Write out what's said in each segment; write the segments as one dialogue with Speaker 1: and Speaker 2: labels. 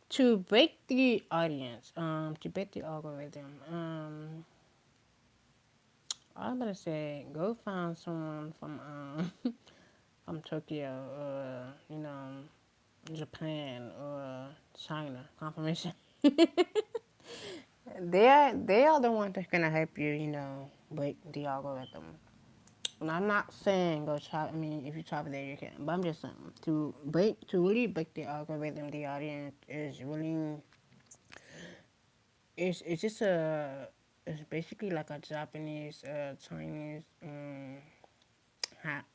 Speaker 1: To break the audience, to break the algorithm, I'm gonna say go find someone from from Tokyo or Japan or China. Confirmation. They are the ones that's gonna help you, break the algorithm. And I'm not saying go try. I mean, if you try for there, you can. But I'm just saying to really break the algorithm, the audience is really it's just it's basically like a Japanese Chinese hack.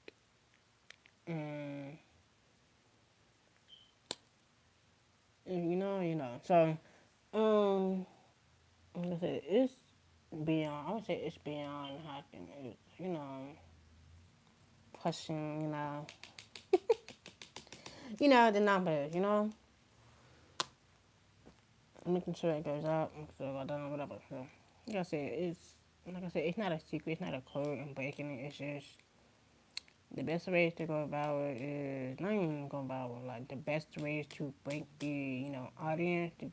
Speaker 1: And So um, like I said, it's beyond. I would say it's beyond hacking. It's pushing. The numbers. Making sure it goes up, making sure it goes down, whatever. So, like I said, it's not a secret, it's not a code in breaking it. It's just the best ways to go about it is not even go about it. Like the best ways to break the audience to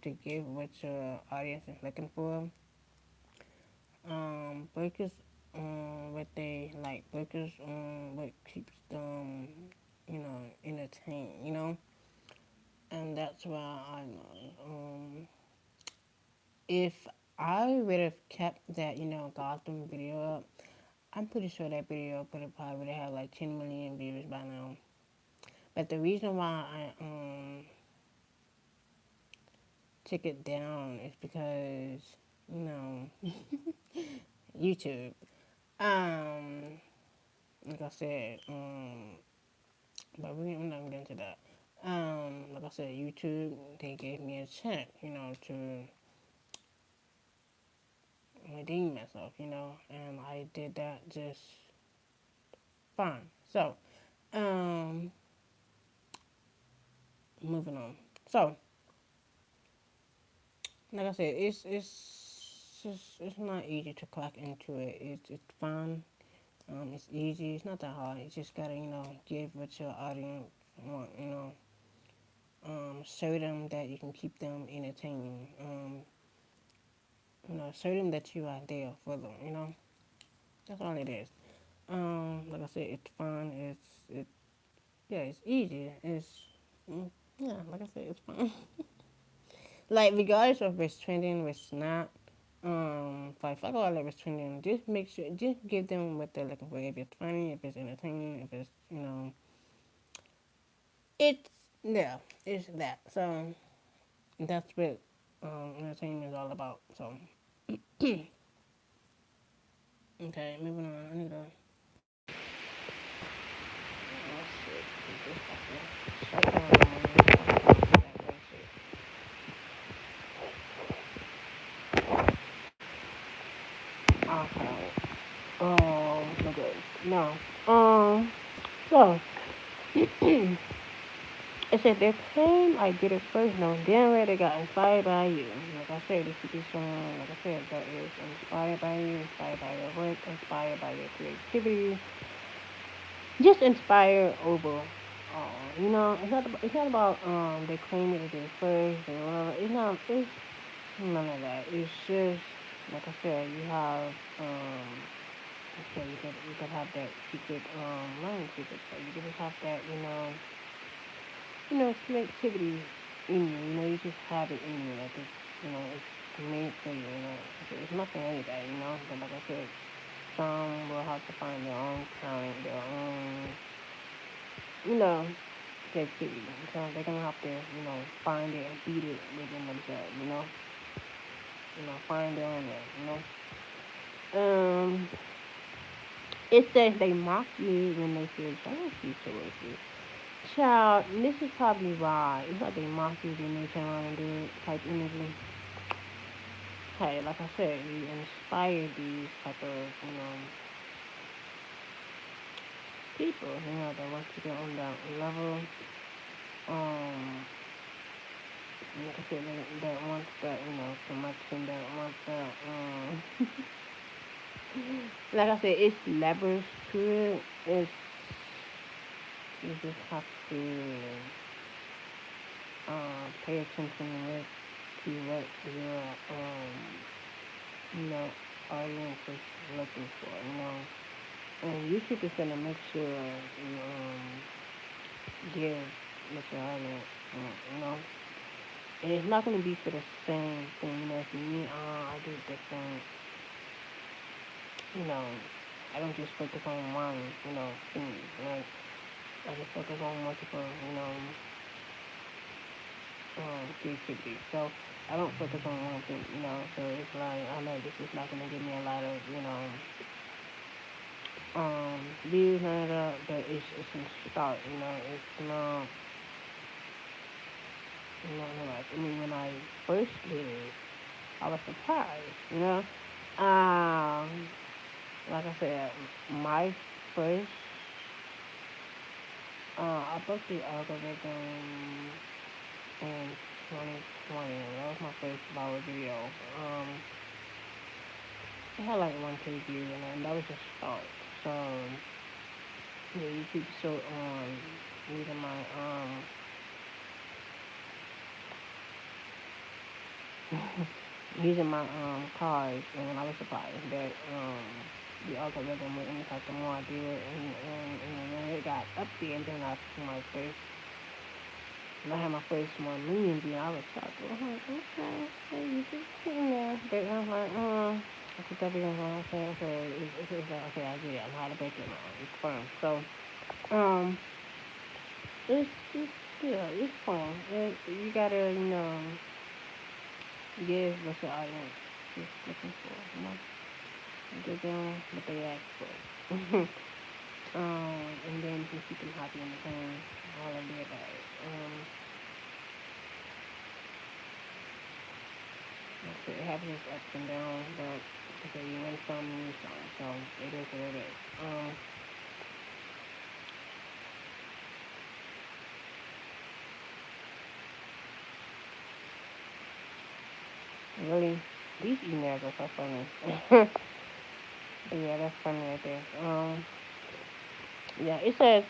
Speaker 1: give what your audience is looking for. Breakers what they like. Breakers what keeps them entertained. And that's why I know. If I would have kept that, Gotham video up, I'm pretty sure that video probably would have had like 10 million views by now. But the reason why I took it down is because, you know, YouTube. Um, like I said, but we're not gonna get into that. Like I said, YouTube, they gave me a chance, to redeem myself, and I did that just fine. So, um, moving on. So, like I said, it's not easy to crack into it. It's fun. It's easy. It's not that hard. You just gotta give what your audience want. Show them that you can keep them entertained. Show them that you are there for them. That's all it is. Like I said, it's fun. Yeah, it's easy. Yeah, like I said, it's fun. Like regardless of if it's trending, or it's not. Like fuck all that was trending. Just make sure, just give them what they're looking for. If it's funny, if it's entertaining, if it's it's yeah, it's that. So that's what entertainment is all about. So okay, moving on. I need to. Oh shit! Shut down. Okay. Okay. No. So. It said they claim I did it first. No, damn well they got inspired by you. Like I said, this is someone, like I said, that is inspired by you, inspired by your work, inspired by your creativity, just inspired over. It's not about they claim that they did it first and whatever. It's none of that. It's just like I said, you have okay, you could have that secret learning secret. So you could just have that creativity in you. You just have it in you. Like it's made for you. It's nothing like that. But like I said, some will have to find their own talent, their own, you know, creativity. So they're gonna have to, find it and beat it within themselves. Find their own way. Um, it says they mock you when they feel jealousy towards you. Child, this is probably why. It's like they mock you when they turn around and do it type energy. Hey, like I said, you inspire these type of, people, that want to get on that level. Um, like I said, that wants that, connection, that wants that, like I said, it's levels to it. You just have to pay attention to what your you know audience is looking for. And YouTube is gonna make sure you give what your audience you know. And it's not gonna be for the same thing. For me, I do different. You know, I don't just focus on one. Thing. Like I just focus on multiple. Creativity. So I don't focus on one thing, So it's like I know this is not gonna give me a lot of, views and that, but it's a start, It's not, like I mean when I first did it, I was surprised, Um, like I said, my first, I broke the algorithm in 2020. That was my first viral video. Um, It had like 1K views and that was a start. So yeah, YouTube so using my using my cards and I was surprised that the algorithm would impact the more I do it and when it got up there and then I my first when I had my first 1 million view I was shocked. I was like, okay, you just sitting there. But I'm like, I put that video on, okay, okay, I get it. I'm how to break it now. It's fun. So it's yeah, it's fun. You gotta, give what your audience is looking for, Give them what they ask for. And then just keep them happy and entertained, all of the above. Like it happens ups and downs, but okay, you win some, you lose some, so it is what it is. Really, these emails are so funny. But yeah, that's funny right there. Yeah, it says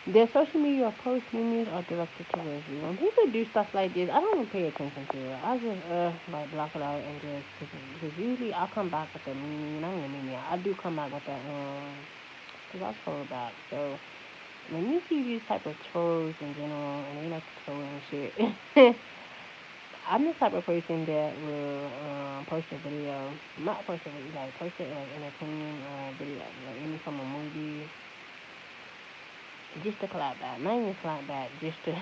Speaker 1: their social media posts memes are directed towards you. When people do stuff like this, I don't even pay attention to it. I just like block it out and just because usually I'll come back with the meme. I'm gonna meme it. I do come back with that because I troll back. So when you see these type of trolls in general and they like to troll and shit, I'm the type of person that will post a video, not post a video, like post it like entertaining video, like any from a movie, just to clap back, not even clap back, just to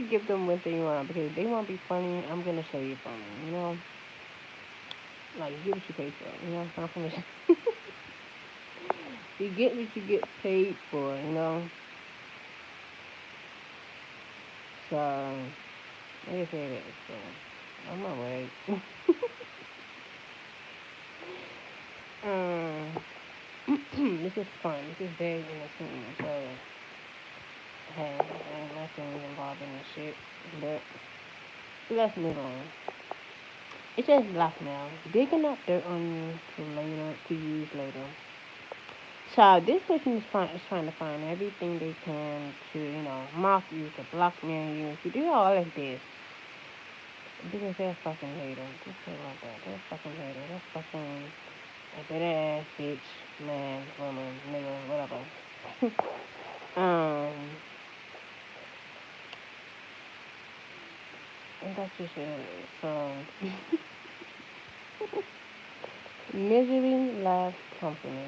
Speaker 1: give them what they want because if they want to be funny, I'm gonna show you funny, like you get what you pay for, I'm gonna you get what you get paid for, So like I said, it. So I'm not worried. um, this is fun. This is very entertaining. So hey, ain't nothing involved in this shit, but let's move on. It says blackmail, digging up dirt on you to use later. So this person is trying to find everything they can to, mock you, to blackmail you, to do all of this. Because they're fucking hater. Just say it like that. They're fucking hater. They're fucking a bitter ass bitch, man, woman, nigga, whatever. um, and that's just it. So, misery loves company,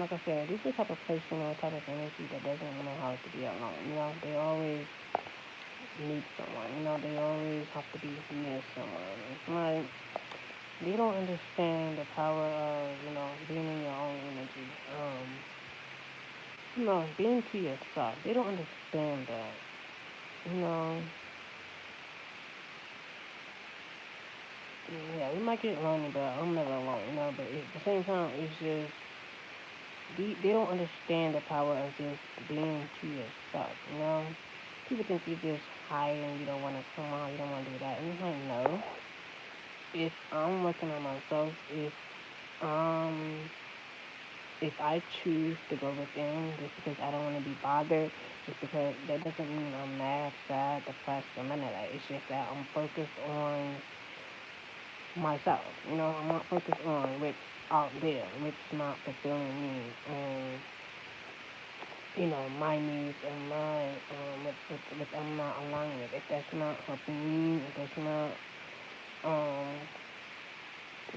Speaker 1: like I said, this is the type of person or type of energy that doesn't know how to be alone. They always need someone. They always have to be near someone. It's like they don't understand the power of, being in your own energy. Being to yourself. They don't understand that. You know, yeah, we might get lonely, but I'm never alone. But at the same time, it's just they don't understand the power of just being to yourself. People think you're just high and you don't want to come out, you don't want to do that. And it's like, no. If I'm working on myself, if um if I choose to go within just because I don't want to be bothered, just because that doesn't mean I'm mad, sad, depressed, or none of that. It's just that I'm focused on myself. I'm not focused on what's out there, what's not fulfilling me, and my needs and my what I'm not aligned with. If that's not helping me, if that's not um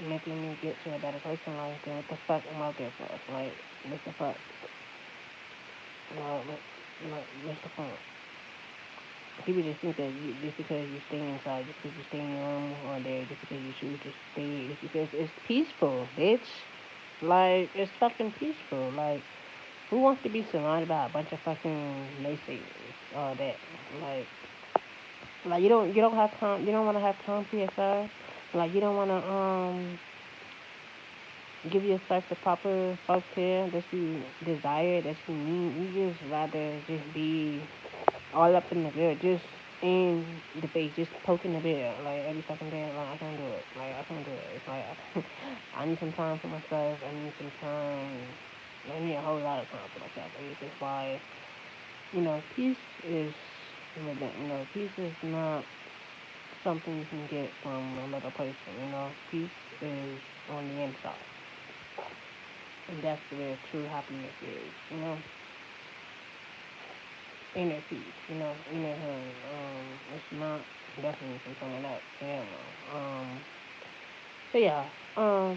Speaker 1: making me get to a better place in life, then what the fuck am I out there for? Like, what the fuck? What's the point? People just think that just because you stay inside, just because you stay in your room all day, just because you choose to stay, just because it's peaceful, bitch. Like, it's fucking peaceful. Like, who wants to be surrounded by a bunch of fucking naysayers all that? Like, you don't have time. You don't want to have time for yourself. Like, you don't want to give yourself the proper self care that you desire, that you need. You just rather just be all up in the bear, just in the face, just poking the bear, like every fucking day. Like, I can't do it. Like, I can't do it. It's like I need some time for myself. I need some time. I need a whole lot of time for myself. And it's just why, peace is peace is not something you can get from another person. Peace is on the inside, and that's where true happiness is. Inner peace, inner healing. It's not definitely from someone else. Hell no. So yeah.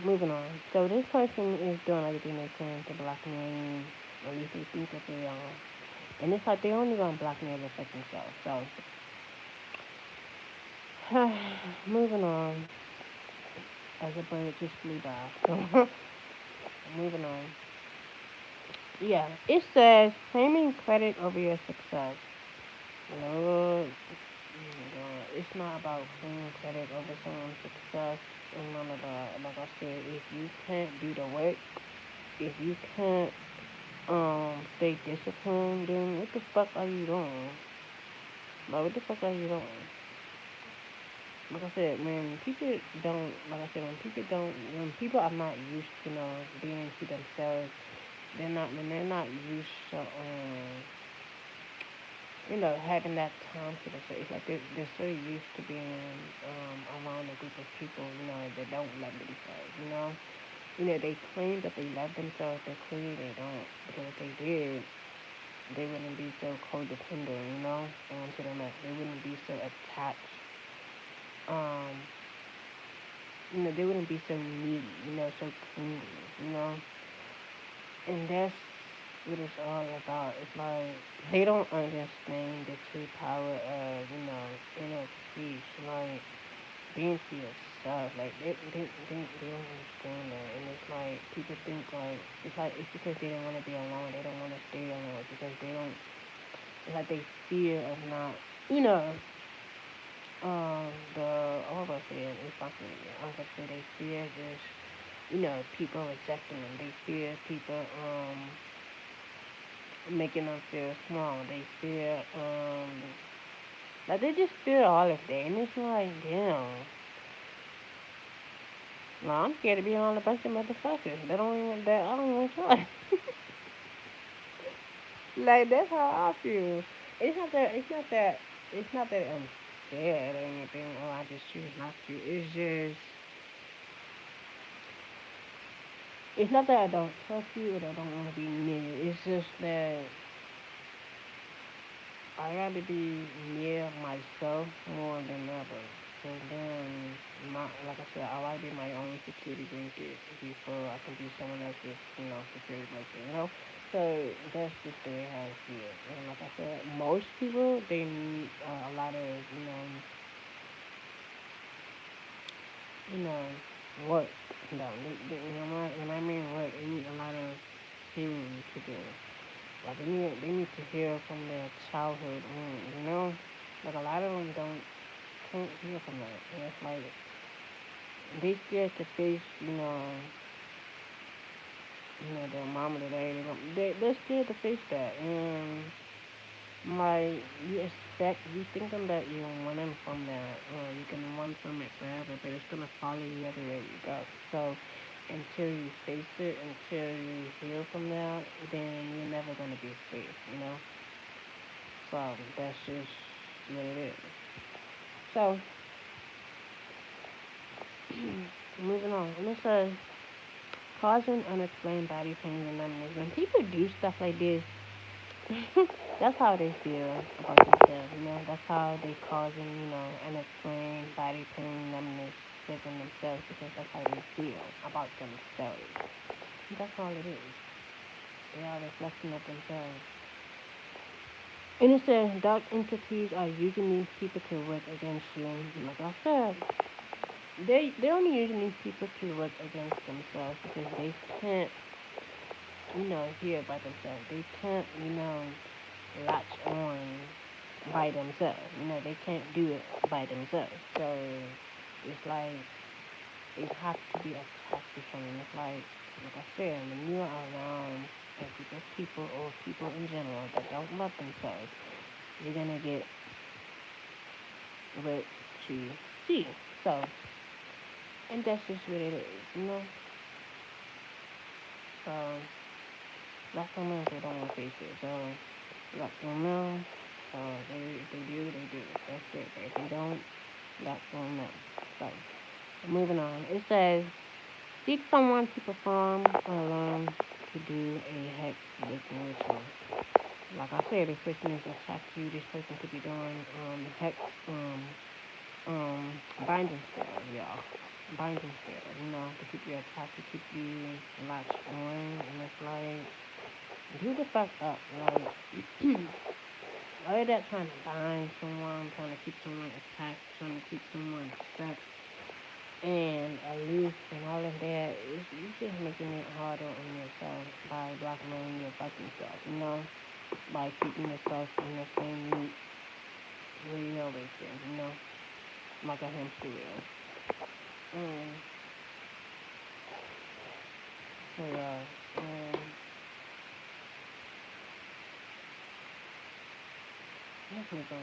Speaker 1: Moving on. So this person is doing everything they can to blackmail, at least they think that they are. And it's like they're only gonna blackmail their second self. So, moving on. As a bird just flew by. So, moving on. Yeah, it says claiming credit over your success. Lord, it's not about claiming credit over someone's success and none of that. Like I said, if you can't do the work, if you can't stay disciplined, then what the fuck are you doing? Like, what the fuck are you doing? Like I said, when people are not used to, being to themselves, when they're not used to, having that time to themselves. It's like they're so used to being, around a group of people, that don't love themselves. They claim that they love themselves, but clearly they don't. Because if they did, they wouldn't be so codependent, to them. They wouldn't be so attached. Um, they wouldn't be so needy, so clingy, you know. And that's what it's all about. It's like they don't understand the true power of, inner peace, like being to yourself. Like they don't understand that. And it's like people think like it's because they don't want to be alone. They don't want to stay alone. It's because they don't. It's like they fear of not, you know, I was gonna say it, it's fucking, I was gonna say they fear just, people rejecting them. They fear people, making them feel small. They fear, like they just fear all of that. And it's like, damn, no, I'm scared to be around a bunch of motherfuckers that I don't even trust. Like, that's how I feel. It's not that I'm scared or anything, or I just choose not to. It's not that I don't trust you or that I don't want to be near you. It's just that I got to be near myself more than ever. So then, like I said, I like to be my own security blanket before I can be someone else's, security blanket. So that's just the way how I see it. And like I said, most people, they need a lot of, you know, work. When I mean work, they need a lot of healing to do. Like they need to heal from their childhood wound. Like a lot of them can't heal from that. And it's like they scared to face, their mom or their daddy. They're scared to face that. And like you thinking that you're running from that, or you can run from it forever, but it's gonna follow you everywhere you go. So until you face it, until you heal from that, then you're never gonna be free, you know? So that's just what it is. So moving on. And it says causing unexplained body pain and numbness. When people do stuff like this, that's how they feel about themselves, you know. That's how they causing, unexplained body pain, numbness within themselves because that's how they feel about themselves. That's all it is. They are reflecting of themselves. And it says dark entities are using these people to work against you. Like I said, they only using these people to work against themselves because they can't, hear by themselves. They can't, latch on by themselves. They can't do it by themselves. So it's like it has to be attached to someone. It's like I said, when you are around a group of people or people in general that don't love themselves, you're gonna get what you see. So, and that's just what it is. So let them know if they don't want to face it. So let them know. So if they do, they do. That's it. But if they don't, let them know. So moving on. It says seek someone to perform or learn to do a hex breaking ritual. Like I said, this person is attached to you. This person could be doing hex binding spell, y'all. Binding spell, to keep you attached, to keep you latched on, and it's like do the fuck up, like all that trying to bind someone, trying to keep someone attached, trying to keep someone stuck and aloof and all of that, you just making it harder on yourself by blackmailing your fucking self, by keeping yourself in the same loop where you always been, like a hamster wheel. Um, so yeah, let's move on.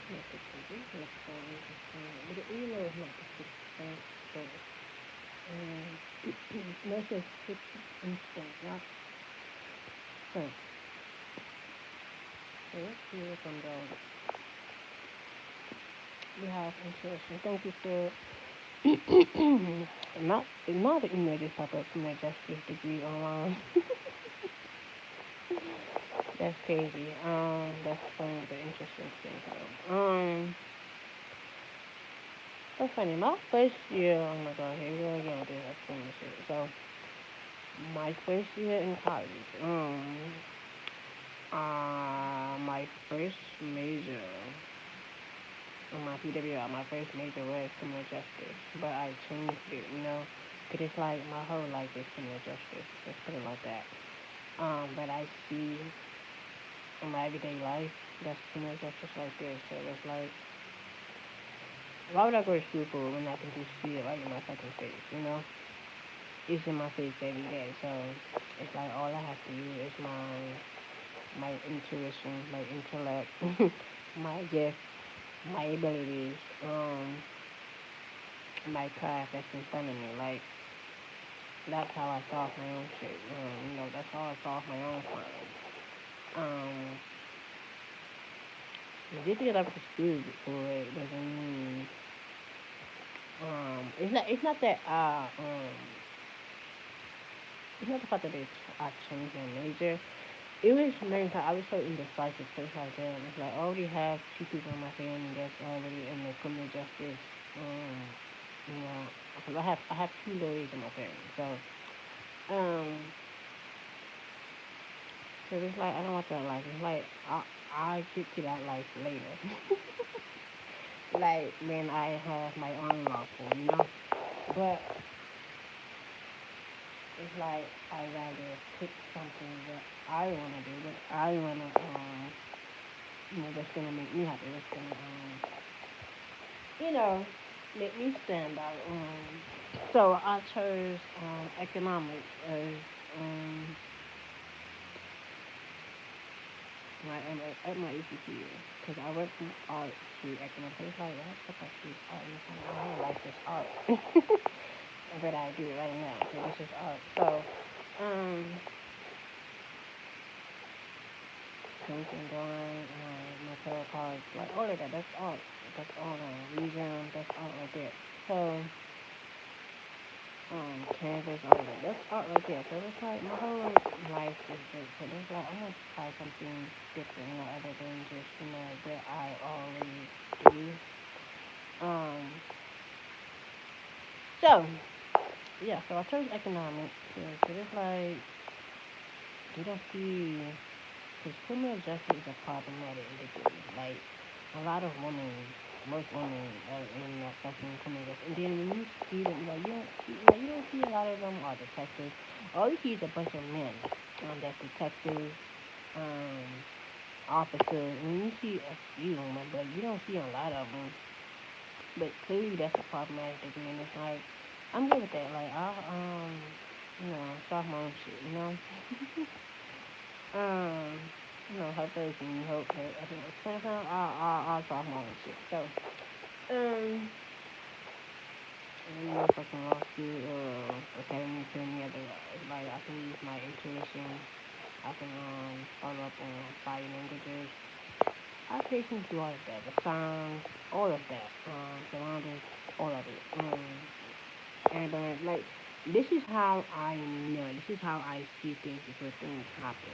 Speaker 1: Not the TV, let's go with the phone. But you know it's not the 6%, but let's just 6%, right? So, let's see what's on the we have intuition. Thank you for not the email just pop up from that justice degree online. That's crazy. That's funny but interesting thing though. That's funny. My first year, oh my god, here we go again with this explaining shit. So my first year in college, my first major on my PWI, my first major was criminal justice, but I changed it, cause it's like my whole life is criminal justice. Let's put it like that. But I see in my everyday life that's criminal justice right there. So it's like, why would I go to school for when I can just see it right in my fucking face? It's in my face every day. So it's like all I have to do is my intuition, my intellect, my gift, my abilities, my craft that's in front of me. Like that's how I solve my own shit. That's how I solve my own crime. Um, just because I went to school before it doesn't mean it's not that it's not the fact that I changed my major. It was mainly because I was so indecisive. So it's like damn, it's like I already have two people in my family that's already in the criminal justice. Um, because I have two lawyers in my family. Um, so it's like I don't want that life. It's like I get to that life later. Like when I have my own lawful. But it's like I rather pick something that I wanna do, that I wanna that's gonna make me happy. That's gonna you know, make me stand out. So I chose economics as um at my ECQ, because I went from art to economics. Like, what the fuck is art? And it's like, my life is art. But I do it right now, so this is art. So, um, painting, drawing, my tarot cards, like all of that, that's art. That's all museum, that's art right there. So, canvas, all of that, that's art right there. So it's like my whole life is good. So it's like I want to try something different, other than just, what I always do. Um, so yeah, so I chose economics. So it's like you don't see, because criminal justice is a problematic degree. Like, a lot of women, most women are in that fucking criminal justice. And then when you see them, you don't see a lot of them are detectives. All you see is a bunch of men. That's detectives, um, officers. And you see a few of them, but you don't see a lot of them. But clearly that's a problematic degree. And it's like, I'm good with that. Like, start my own shit, Um, help those who need hope. But at the same time, I'll talk more and shit. So, fucking law school, academy to any other, like, I can use my intuition. I can, follow up on body languages. I pay attention to all of that. The sounds, all of that. Surroundings, all of it. And, like, this is how I know. This is how I see things before things happen.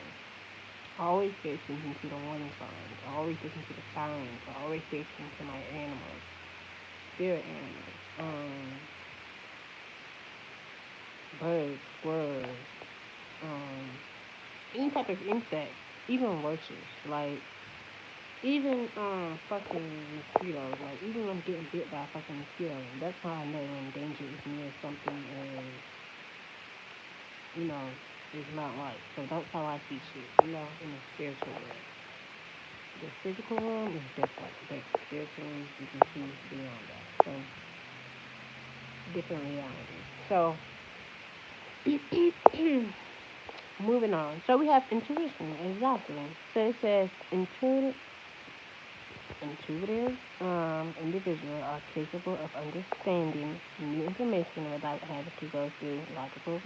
Speaker 1: I always pay attention to the warning signs. I always listen to the sirens. I always pay attention to my animals, spirit animals, birds, squirrels, um, any type of insect, even roaches, like even fucking mosquitoes. Like, even when I'm getting bit by a fucking mosquito, that's how I know when danger is near. Something is, you know, is not right. So that's how I see shit, in the spiritual world. The physical realm is different, but spiritually you can see beyond that. So different realities. So moving on. So we have intuition, exactly. So it says intuitive individuals are capable of understanding new information without having to go through logical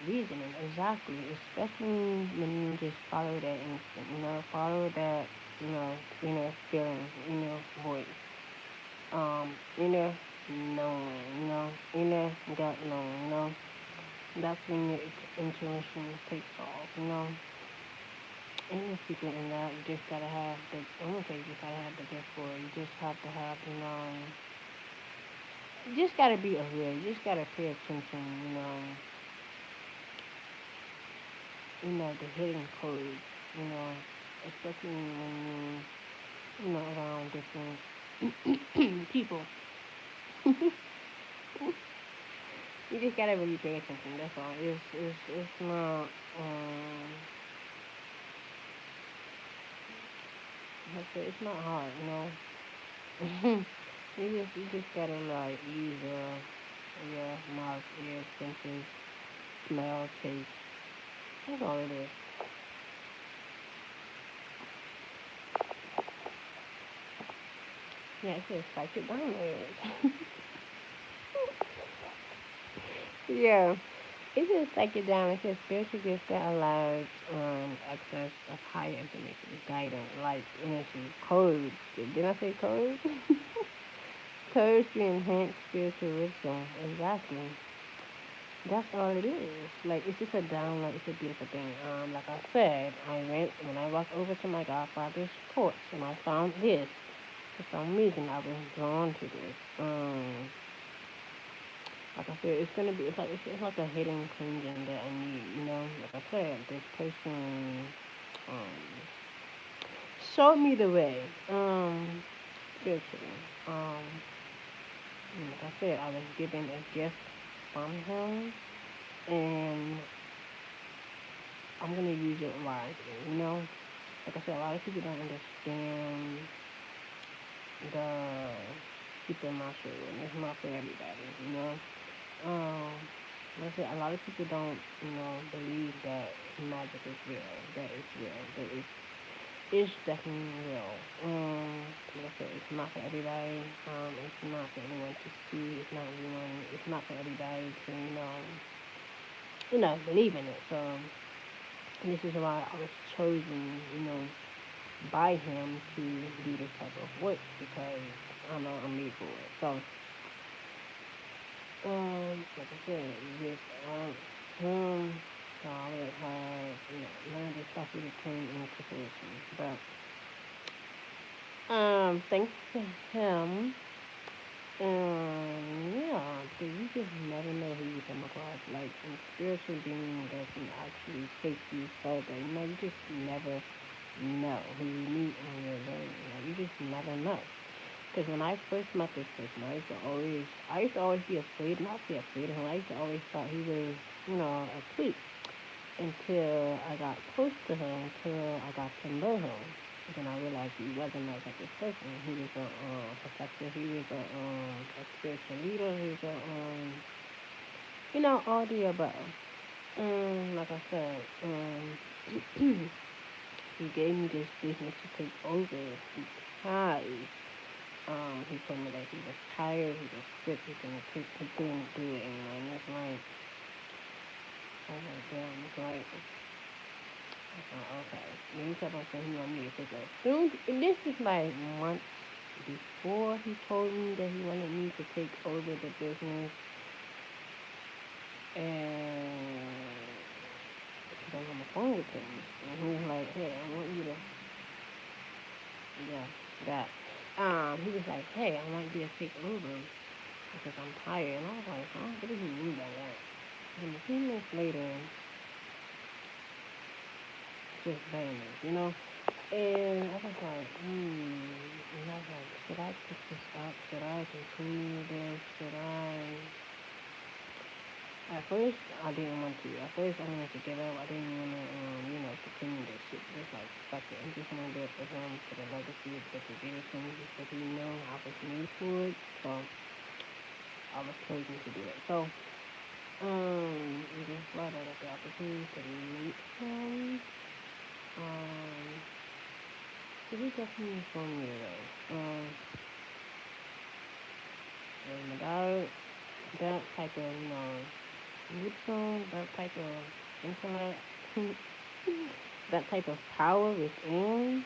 Speaker 1: reasoning. Exactly. Especially when you just follow that instinct, follow that, inner feeling, inner voice. Inner knowing, inner gut knowing, that's when your intuition takes off, And there's people in that, you just gotta have the, I won't say you just gotta have the gift for it, you just have to have, you just gotta be aware, you just gotta pay attention, the hidden codes, especially when around different people. You just gotta really pay attention. That's all. It's not it's not hard, you just gotta like use your mouth, ear, senses, smell, taste. That's all it is. Yeah, it says psychic downloads. Yeah. It says psychic down. It says spiritual gifts that allows access of higher information, guidance, light, energy, codes. Did I say codes? Codes to enhance spiritual wisdom. Exactly. That's all it is. Like, it's just a download. It's a beautiful thing. Like I said, when I walked over to my godfather's porch and I found this. For some reason, I was drawn to this. Like I said, it's like a hidden kingdom that I need. Like I said, this person um showed me the way. Spiritually. Like I said, I was given a gift from him, and I'm gonna use it wisely. Like I said, a lot of people don't understand the supernatural, and it's not for everybody. Um, like I said, a lot of people don't, believe that magic is real, that it's real, that it's it's definitely real. Like I said, it's not for everybody. It's not for anyone to see. It's not for everybody to believe in it. So this is why I was chosen, by him to do this type of work because I know I'm made for it. So like I said, with him, solid hard, none of this stuff really came into fruition. But thanks to him, yeah, because you just never know who you come across. Like a spiritual being that can actually take you further. You just never know who you meet on your journey. You just never know. Because when I first met this person, I used to always be afraid, not be afraid of him. I used to always thought he was, a creep until I got close to him, until I got to know him. Then I realized he wasn't that type of person. He was a protector. He was a spiritual leader. He was all the above. Like I said, he gave me this business to take over because he told me that he was tired, he was sick, he couldn't do it anymore. And it's like, I was like, damn, okay. Then he kept on saying he wanted me to take over. Soon, and this is like months before he told me that he wanted me to take over the business. And I was on the phone with him. And he was like, hey, I want you to, yeah, that. He was like, hey, I want you to take over because I'm tired. And I was like, huh? What does he mean by that? And a few minutes later, just vanished. And I was like, and I was like, should I pick this up? Should I continue this? Should I? At first, I didn't want to. At first, I wanted to give up. I didn't want to, continue this shit. Just like, fuck it. I'm just gonna do it for him, for the legacy, for the tradition, because he know I was made for it. So, I was chosen to do it. So, I'm just glad I got the opportunity to meet him. Um, so he definitely showed me the way. And without that type of, wisdom, that type of intellect, that type of power within,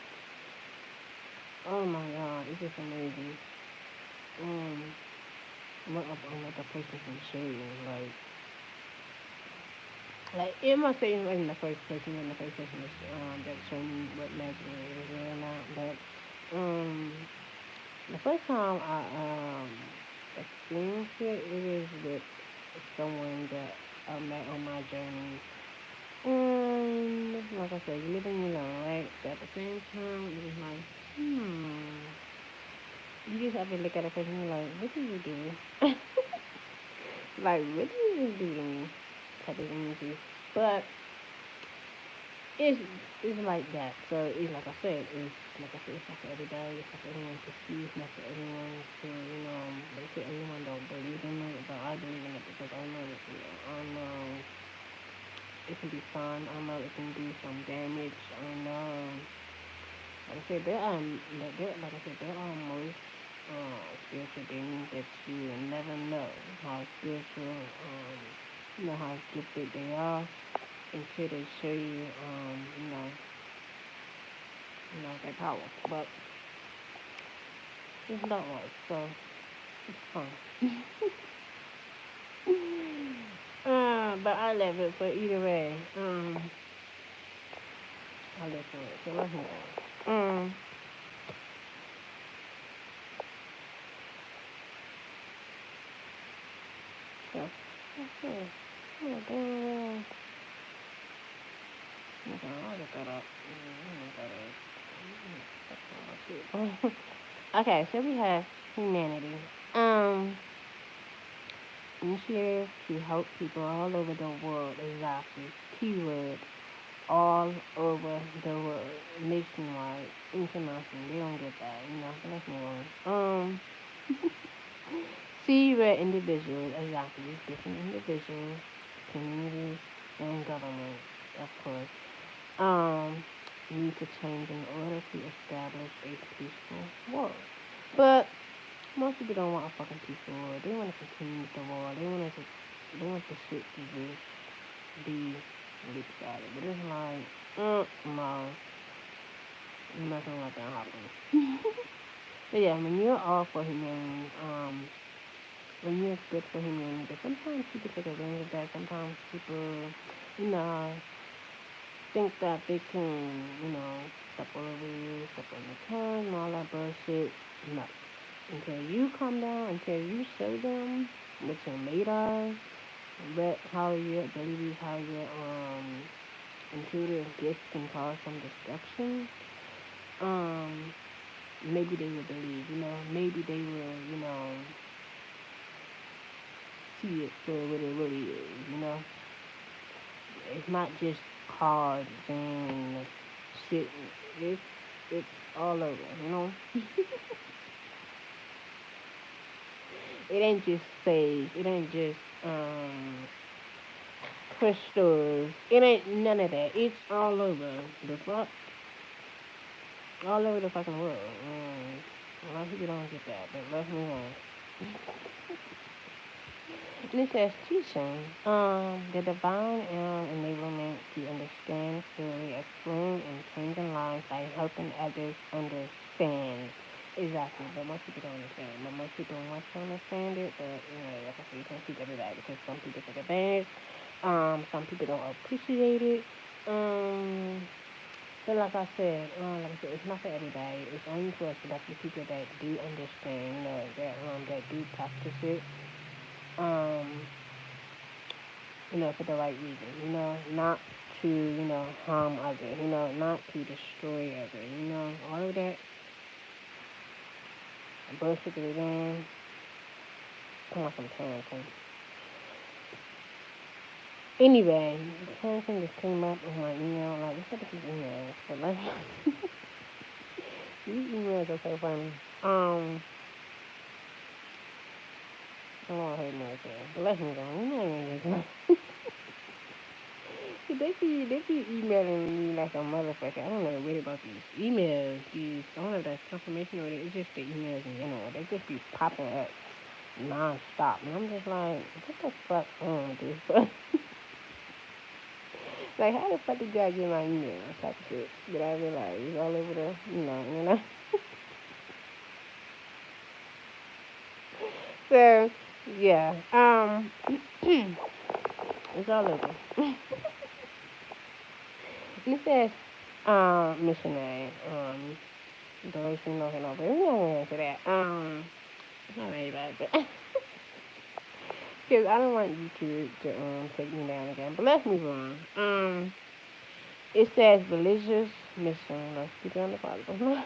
Speaker 1: oh my god, it's just amazing. Um, what another person can show you, like it must say in the first person, when the first person is that showed me what magic is or not, but um, the first time I experienced it, it was with someone that I met on my journey. Like I said, you live and you learn, right? But at the same time, it was like, you just have to look at a person and like, what did you do? Like, what did you do to me? Type of energy. But it's it's like that. So it's like I said, it's not for everybody. It's not for everyone to see. It's not for everyone to they say everyone don't believe in it, but I believe in it because I know that I know it can be fun. I know it can do some damage. I know. Like I said, there are most spiritual beings that you will never know how spiritual, how gifted they are until they show you, their power. But it's not like so. It's fun. But I love it. But either way, I live for it. So let's move on. So that's it. Oh, damn. Okay, I'll get that up. Okay, so we have humanity. Um, Initiative to help people all over the world. Exactly. Keyword. All over the world. Nationwide. International. They don't get that. So let's move on. See where individuals. Exactly. Different individuals, communities, and governments. Of course. Um, need to change in order to establish a peaceful world. But most people don't want a fucking peaceful world. They want to continue the war. They want the shit to just be lopsided. But it's like, no, nothing like that happen. But yeah, when you're all for humanity, when you're good for humanity, but sometimes people take advantage of that. Sometimes people, you know, think that they can, step all over you, step on your toes and all that bullshit. No. Until you come down, until you show them what you're made of, how your abilities, how your intuitive gifts can cause some destruction, um, maybe they will believe, maybe they will, see it for what it really is. It's not just cards and shit. It's it's all over. It ain't just sage. It ain't just crystals. It ain't none of that. It's all over the fuck, all over the fucking world. A lot of people don't get that, but let's move on. And it says teaching, the divine enablement to understand, fully explain, and change in life by helping others understand. Exactly, but most people don't understand. But most people want to understand it, but like I said, you can't teach everybody because some people take advantage. Some people don't appreciate it. Um, but like I said, it's not for everybody. It's only for selected people that do understand, that do practice it. Um, for the right reason, not to, harm others, not to destroy others, all of that bullshit that they're doing, come on some parenting. Anyway, the parenting just came up on my email, like, what's up with these emails? But like, these emails are so funny. I don't want to hurt myself, but let's move on. We're not even gonna they be emailing me like a motherfucker. I don't know what about these emails. I don't know if that's confirmation or it's just the emails in general. They just be popping up non-stop. And I'm just like, what the fuck on with this? Like, how the fuck did y'all get my email? Type of shit. But I realize it's all over the, So, yeah. It's all over. And it says, missionary. Those who know him over. We're not gonna into that. It's not very bad, but because I don't want you to take me down again. But let's move on. It says religious mission. Let's keep it on the Bible.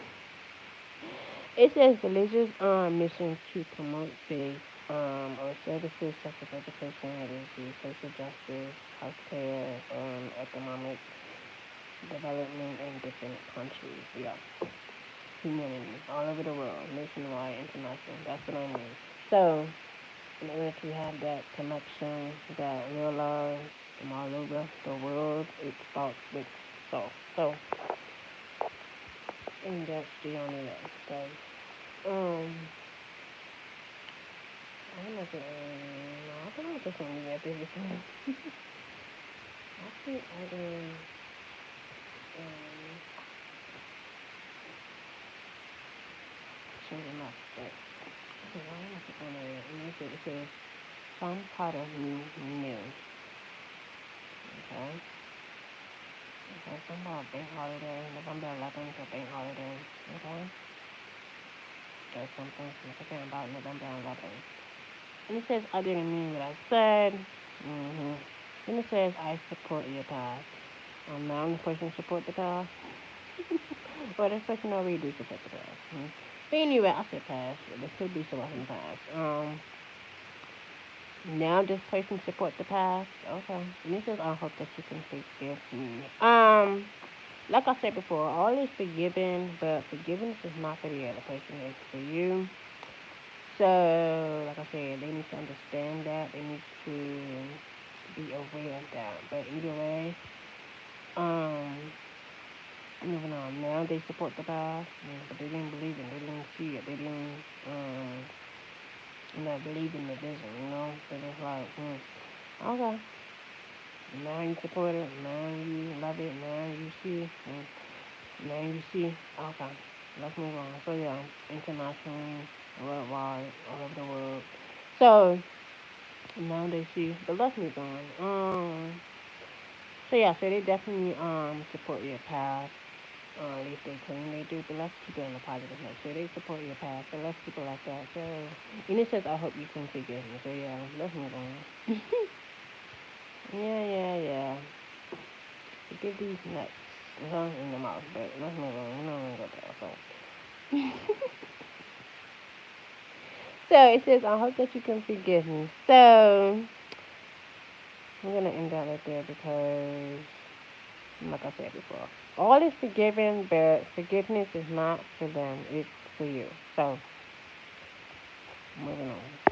Speaker 1: It says religious mission to promote faith or services such as education, literacy, social justice, healthcare, economic development in different countries. Yeah, humanity all over the world, nationwide, international. That's what I mean. So, in order to have that connection, that real love from all over the world, it starts with self. So, and that's the only way. So, I don't know if no, I don't know if it's only at this time. I think I can, um, change it up, but okay, why am I clicking on it? And it says some part of me new. Okay. Okay, some about bank holiday, November 11th, a bank holiday. Okay. There's something significant about November 11th. And it says, I didn't mean what I said. Then it says, I support your path. Now I'm the person who support the path. Well, this person already do support the path. But anyway, I said pass. There could be someone in the past. Now this person support the past. Okay. And this is, I hope that you can forgive me. Like I said before, all is forgiven, but forgiveness is not for the other person, it's for you. So, like I said, they need to understand that. They need to be aware of that. But either way, um, moving on. Now they support the past, but they didn't believe it. They didn't see it. They didn't not believe in the vision. So it's like, okay. Now you support it. Now you love it. Now you see. Now you see. Okay. Let's move on. So yeah, international, worldwide, all over the world. So now they see. But let's move on. So yeah, so they definitely support your past. At least they claim they do, but let's keep it on a positive note. So they support your past, so let's keep it like that. So, and it says, I hope you can forgive me. So yeah, let's move on. Yeah. Forgive these nuts. In the mouth, but let's move on. We're not gonna go there. So it says, I hope that you can forgive me. So I'm gonna end that right there because, like I said before, all is forgiven, but forgiveness is not for them. It's for you. So moving on.